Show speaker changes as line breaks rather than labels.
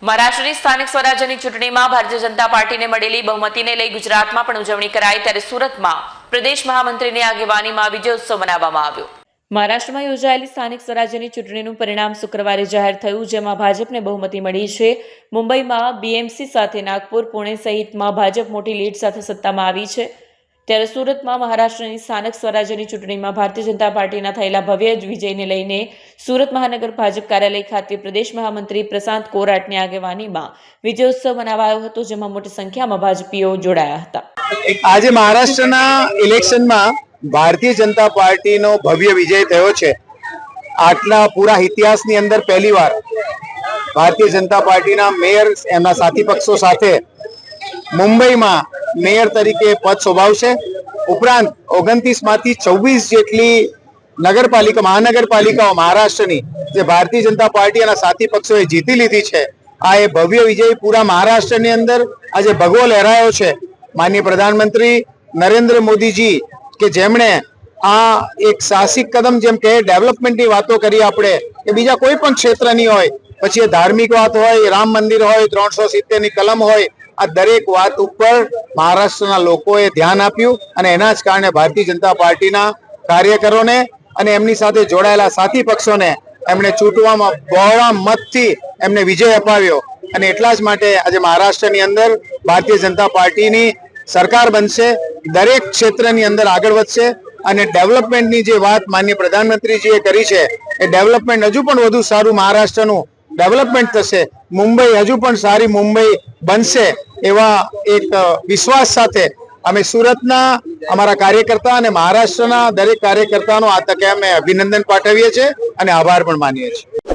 મહારાષ્ટ્રની સ્થાનિક સ્વરાજ્યની ચૂંટણીમાં ભારતીય જનતા પાર્ટીને મળેલી બહુમતીને લઈ ગુજરાતમાં પણ ઉજવણી કરાઈ, ત્યારે સુરતમાં પ્રદેશ મહામંત્રીની આગેવાનીમાં વિજયોત્સવ મનાવવામાં આવ્યો। મહારાષ્ટ્રમાં યોજાયેલી સ્થાનિક સ્વરાજ્યની ચૂંટણીનું પરિણામ શુક્રવારે જાહેર થયું, જેમાં ભાજપને બહુમતી મળી છે। મુંબઈમાં બીએમસી સાથે નાગપુર, પુણે સહિતમાં ભાજપ મોટી લીડ સાથે સત્તામાં આવી છે, ત્યારે સુરતમાં મહારાષ્ટ્રની સ્થાનિક સ્વરાજ્યની ચૂંટણીમાં ભારતીય જનતા પાર્ટીના થયેલા ભવ્ય વિજયને લઈને સુરત મહાનગર ભાજપ કાર્યાલય ખાતે પ્રદેશ મહામંત્રી પ્રશાંત કોરાટની આગેવાનીમાં વિજયોત્સવ મનાવાયો હતો, જેમાં મોટી સંખ્યામાં ભાજપીઓ જોડાયા હતા।
આજે મહારાષ્ટ્રના ઇલેક્શનમાં ભારતીય જનતા પાર્ટીનો ભવ્ય વિજય થયો છે। આટલા પૂરા ઇતિહાસની અંદર પહેલીવાર ભારતીય જનતા પાર્ટીના મેયર એમના સાથી પક્ષો સાથે મુંબઈમાં મેયર તરીકે પદ શોભાવશે। ઉપરાંત 29 માંથી 24 જેટલી મહાનગરપાલિકાઓ મહારાષ્ટ્રની જે ભારતીય જનતા પાર્ટી અને સાથી પક્ષોએ જીતી લીધી છે। આ એ ભવ્ય વિજય પૂરા મહારાષ્ટ્રની અંદર આજે ભગવો લહેરાયો છે। માનનીય પ્રધાનમંત્રી નરેન્દ્ર મોદીજી કે જેમણે આ એક સાહસિક કદમ, જેમ કે ડેવલપમેન્ટની વાતો કરી આપણે કે બીજા કોઈ પણ ક્ષેત્રની હોય, પછી એ ધાર્મિક વાત હોય, રામ મંદિર હોય, 370ની કલમ હોય, આ દરેક વાત ઉપર મહારાષ્ટ્રના લોકોએ ધ્યાન આપ્યું અને એના જ કારણે ભારતીય જનતા પાર્ટીના કાર્યકરોને અને એમની સાથે જોડાયેલા સાથી પક્ષોને એમણે ચૂંટવામાં બહોળા મતથી એમને વિજય અપાવ્યો અને એટલા જ માટે આજે મહારાષ્ટ્રની અંદર ભારતીય જનતા પાર્ટીની સરકાર બનશે, દરેક ક્ષેત્રની અંદર આગળ વધશે અને ડેવલપમેન્ટની જે વાત માનનીય પ્રધાનમંત્રીજીએ કરી છે એ ડેવલપમેન્ટ હજુ પણ વધુ સારું મહારાષ્ટ્રનું ડેવલપમેન્ટ થશે, મુંબઈ હજુ પણ સારી મુંબઈ બનશે એવા એક વિશ્વાસ સાથે અમે સુરતના અમારા કાર્યકર્તા અને મહારાષ્ટ્રના દરેક કાર્યકર્તાનો આ તકે અમે અભિનંદન પાઠવીએ છીએ અને આભાર પણ માનીએ છીએ।